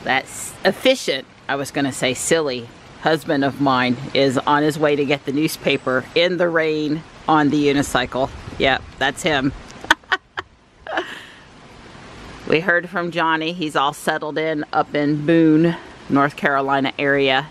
that efficient, I was gonna say silly, husband of mine is on his way to get the newspaper in the rain on the unicycle. Yep, that's him. We heard from Johnny. He's all settled in up in Boone, North Carolina area.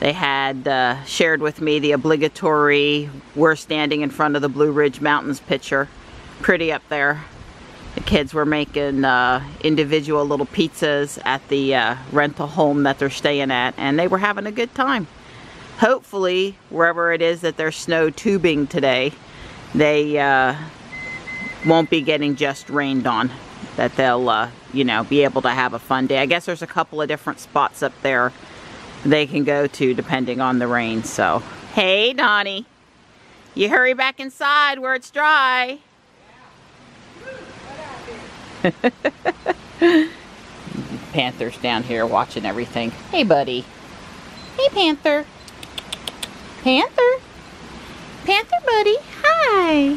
They had shared with me the obligatory "we're standing in front of the Blue Ridge Mountains" picture. Pretty up there. The kids were making individual little pizzas at the rental home that they're staying at, and they were having a good time. Hopefully, wherever it is that they're snow tubing today, they won't be getting just rained on. That they'll, you know, be able to have a fun day. I guess there's a couple of different spots up there they can go to depending on the rain. So, hey Donnie, you hurry back inside where it's dry. Panther's down here watching everything. Hey buddy. Hey Panther. Panther. Panther buddy. Hi.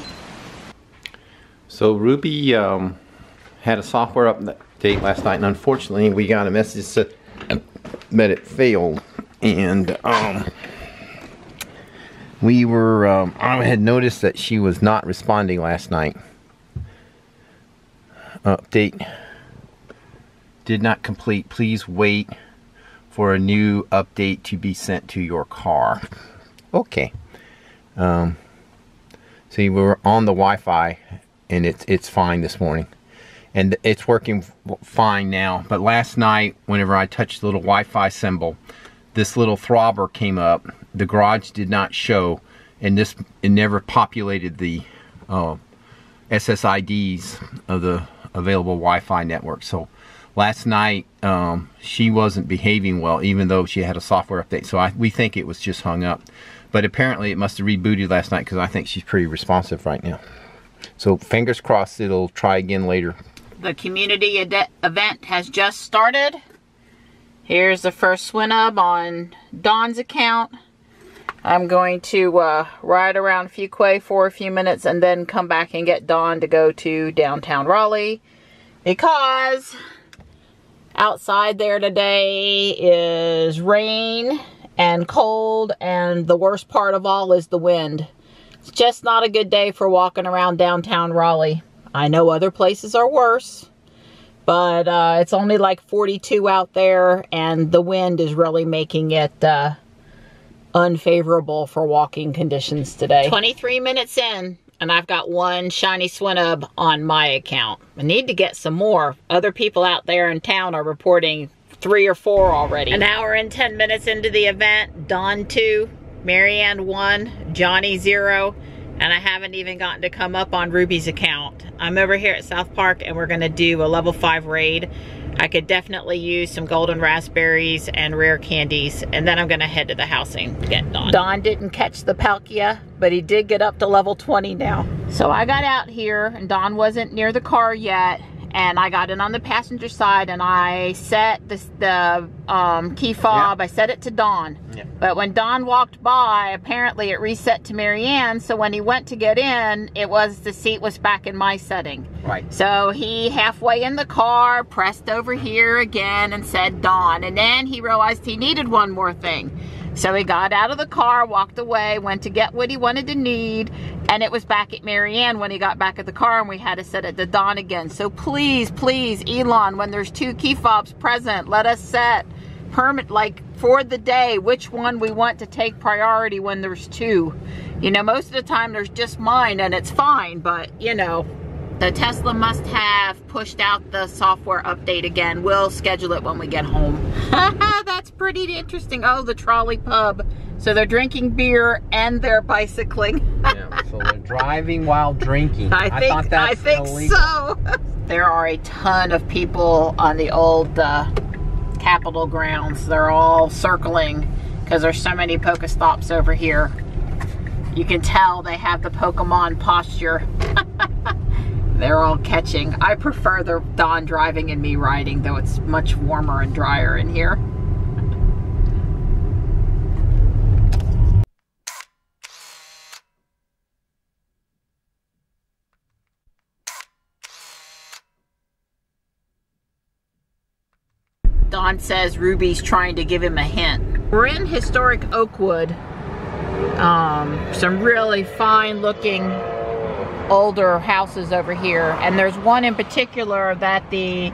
So Ruby had a software update last night, and unfortunately we got a message that it failed, and we were I had noticed that she was not responding last night. Update did not complete. Please wait for a new update to be sent to your car. Okay. See, we're on the Wi-Fi and it's fine this morning. And it's working fine now. But last night, whenever I touched the little Wi-Fi symbol, this little throbber came up. The garage did not show, and it never populated the SSIDs of the available Wi-Fi network. So last night, she wasn't behaving well, even though she had a software update. So we think it was just hung up. But apparently it must have rebooted last night, because I think she's pretty responsive right now. So fingers crossed it'll try again later. The community event has just started. Here's the first swinub on Dawn's account. I'm going to ride around Fuquay for a few minutes and then come back and get Dawn to go to downtown Raleigh, because outside there today is rain and cold, and the worst part of all is the wind. It's just not a good day for walking around downtown Raleigh. I know other places are worse, but it's only like 42 out there, and the wind is really making it unfavorable for walking conditions today. 23 minutes in, and I've got one shiny swinub on my account. I need to get some more. Other people out there in town are reporting 3 or 4 already. An hour and 10 minutes into the event, Dawn 2, Marianne 1, Johnny 0, and I haven't even gotten to come up on Ruby's account. I'm over here at South Park, and we're gonna do a level 5 raid. I could definitely use some golden raspberries and rare candies, and then I'm gonna head to the house and get Dawn. Dawn didn't catch the Palkia, but he did get up to level 20 now. So I got out here, and Dawn wasn't near the car yet, and I got in on the passenger side, and I set the key fob. I set it to Dawn. But when Dawn walked by, apparently it reset to Marianne. So when he went to get in, the seat was back in my setting. Right. So he halfway in the car pressed over here again and said Dawn, and then he realized he needed one more thing. So he got out of the car, walked away, went to get what he wanted to need, and it was back at Marianne when he got back at the car, and we had to set it to Dawn again. So please, please, Elon, when there's 2 key fobs present, let us set like for the day which one we want to take priority when there's 2. You know, most of the time there's just mine and it's fine, but you know, the Tesla must have pushed out the software update again. We'll schedule it when we get home. That's pretty interesting. Oh, the trolley pub. So they're drinking beer and they're bicycling. Yeah, so they're driving while drinking. I think illegal. So. There are a ton of people on the old Capitol grounds. They're all circling because there's so many Pokestops over here. You can tell they have the Pokemon posture. They're all catching. I prefer the Dawn driving and me riding, though it's much warmer and drier in here. Dawn Don says Ruby's trying to give him a hint. We're in historic Oakwood. Some really fine looking older houses over here. And there's one in particular that the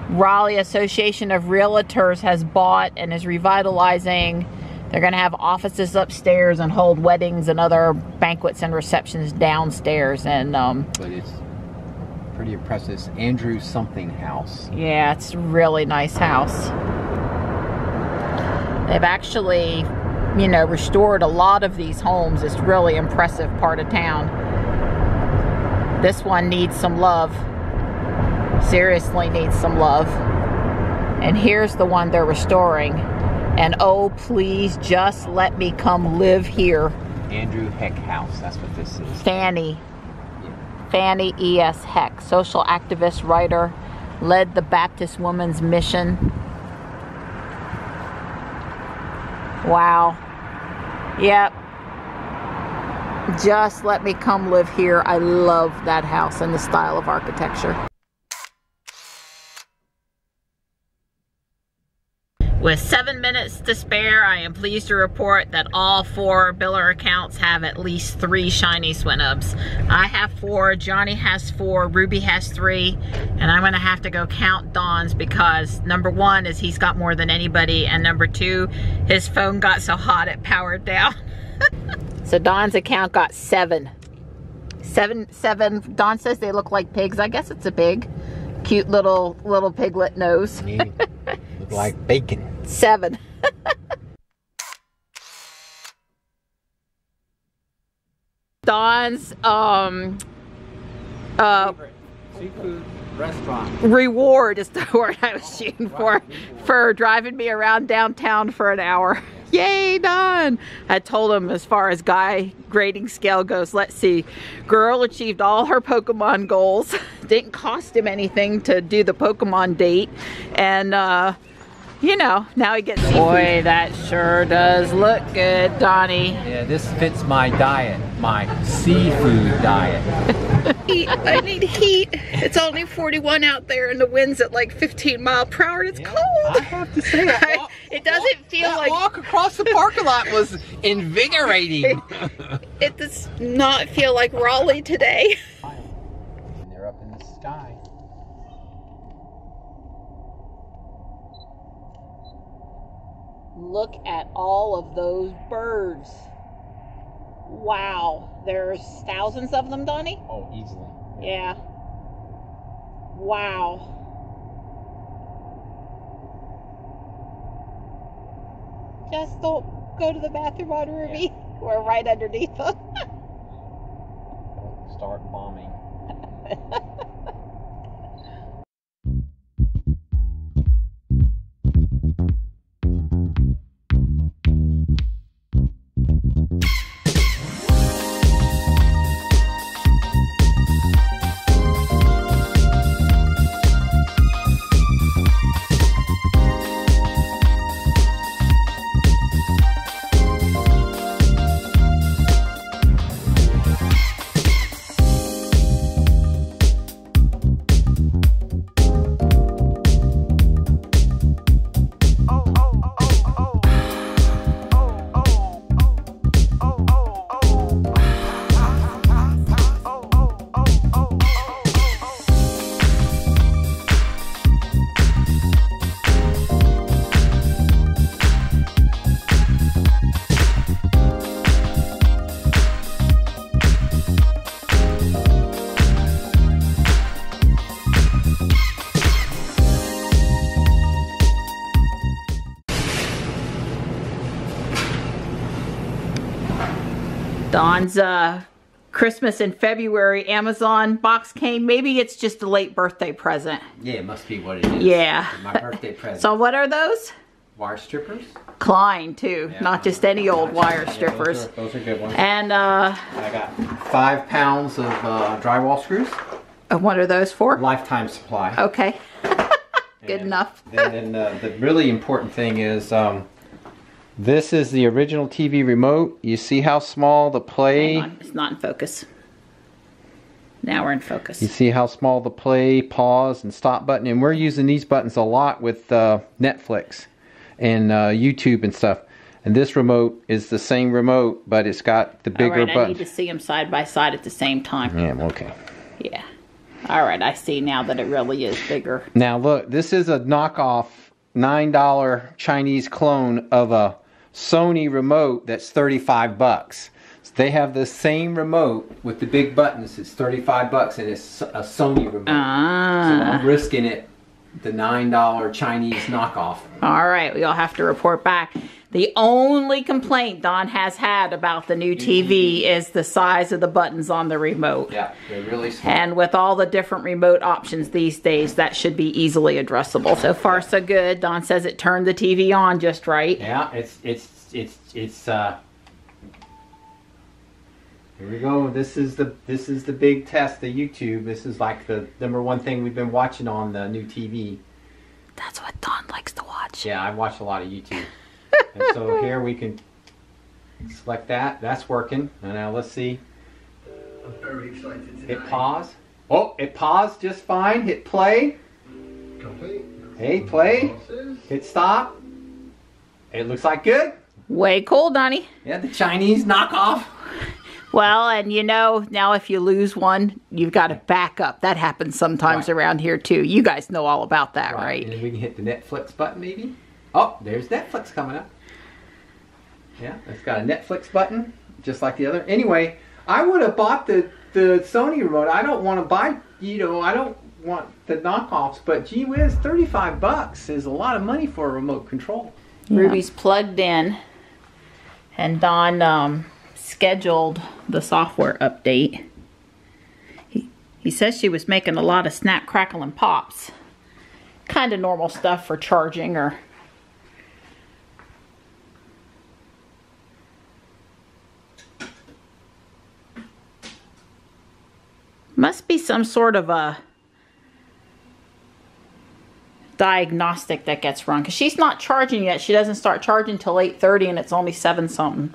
Raleigh Association of Realtors has bought and is revitalizing. They're going to have offices upstairs and hold weddings and other banquets and receptions downstairs. And but it's pretty impressive. It's Andrew something house. Yeah, it's a really nice house. They've actually, you know, restored a lot of these homes. It's really impressive part of town. This one needs some love. Seriously needs some love. And here's the one they're restoring. And oh, please just let me come live here. Andrew Heck House, that's what this is. Fannie. Yeah. Fannie E.S. Heck, social activist, writer, led the Baptist Women's Mission. Wow. Yep. Just let me come live here. I love that house and the style of architecture. With 7 minutes to spare, I am pleased to report that all 4 biller accounts have at least 3 shiny swin-ups. I have 4, Johnny has 4, Ruby has 3, and I'm gonna have to go count Don's because number 1 is he's got more than anybody, and number 2, his phone got so hot it powered down. So Don's account got 7. 7. Don says they look like pigs. I guess it's a pig. Cute little piglet nose. Look like bacon. 7. Don's Favorite seafood restaurant. reward is the word I was shooting for driving me around downtown for an hour. Yay, Don! I told him as far as guy grading scale goes, let's see. Girl achieved all her Pokemon goals. Didn't cost him anything to do the Pokemon date. And you know, now he gets seafood. Boy, that sure does look good, Donnie. Yeah, this fits my diet, my seafood diet. I need heat. It's only 41 out there and the wind's at like 15 miles per hour and it's cold. I have to say, it doesn't feel that like... walk across the parking lot was invigorating. It does not feel like Raleigh today. And they're up in the sky. Look at all of those birds. Wow. There's thousands of them, Donnie? Oh, easily. Yeah. Wow. Just don't go to the bathroom on Ruby. Yeah. We're right underneath them. Start bombing. Don's Christmas in February Amazon box came. Maybe it's just a late birthday present. Yeah, it must be what it is. Yeah. My birthday present. So what are those? Wire strippers. Klein too, Yeah. Not just any old wire strippers. Yeah, those are good ones. And I got 5 pounds of drywall screws. what are those for? Lifetime supply. Okay. Good enough. And then the really important thing is this is the original TV remote. You see how small the play? Hang on, it's not in focus. Now we're in focus. You see how small the play, pause, and stop button, and we're using these buttons a lot with Netflix and YouTube and stuff. And this remote is the same remote, but it's got the bigger button. I need to see them side by side at the same time. Yeah, okay. Yeah. All right, I see now that it really is bigger. Now look, this is a knockoff $9 Chinese clone of a Sony remote that's 35 bucks. So they have the same remote with the big buttons. It's 35 bucks and it's a Sony remote. So I'm risking it, the $9 Chinese knockoff. All right, we'll have to report back. The only complaint Don has had about the new TV is the size of the buttons on the remote. Yeah, they're really small. And with all the different remote options these days, that should be easily addressable. So far, so good. Don says it turned the TV on just right. Yeah, it's here we go. This is the big test of YouTube. This is like the #1 thing we've been watching on the new TV. That's what Don likes to watch. Yeah, I watch a lot of YouTube. And so here we can select that. That's working. And now let's see. I'm very excited tonight. Hit pause. Oh, it paused just fine. Hit play. Complete. Hey, play. Hit stop. It looks like good. Way cool, Donnie. Yeah, the Chinese knockoff. Well, and you know, now if you lose one, you've got to back up. That happens sometimes around here too. You guys know all about that, right? And then we can hit the Netflix button maybe. Oh, there's Netflix coming up. Yeah, it's got a Netflix button, just like the other. Anyway, I would have bought the Sony remote. I don't want to buy, you know, I don't want the knockoffs, but gee whiz, 35 bucks is a lot of money for a remote control. Yeah. Ruby's plugged in, and Don scheduled the software update. He says she was making a lot of snap, crackle, and pops. Kind of normal stuff for charging or... Must be some sort of a diagnostic that gets run, because she's not charging yet. She doesn't start charging till 8:30 and it's only 7 something.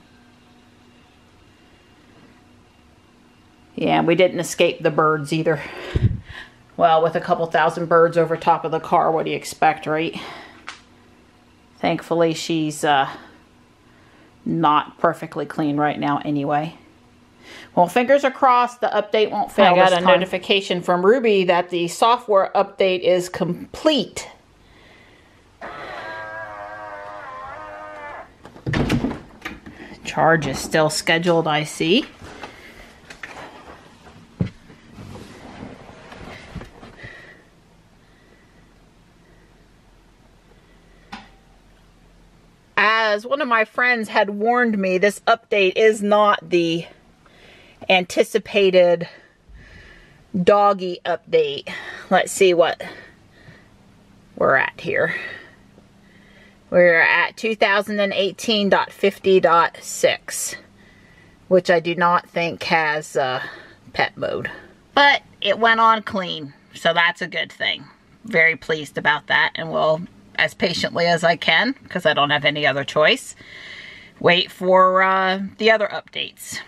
Yeah, we didn't escape the birds either. Well, with a couple thousand birds over top of the car, what do you expect, right? Thankfully, she's not perfectly clean right now anyway. Well, fingers are crossed the update won't fail. I got a notification from Ruby that the software update is complete. Charge is still scheduled, I see. As one of my friends had warned me, this update is not the anticipated doggy update. Let's see what we're at here. We're at 2018.50.6, which I do not think has pet mode. But it went on clean, so that's a good thing. Very pleased about that, and we'll, as patiently as I can, because I don't have any other choice, wait for the other updates.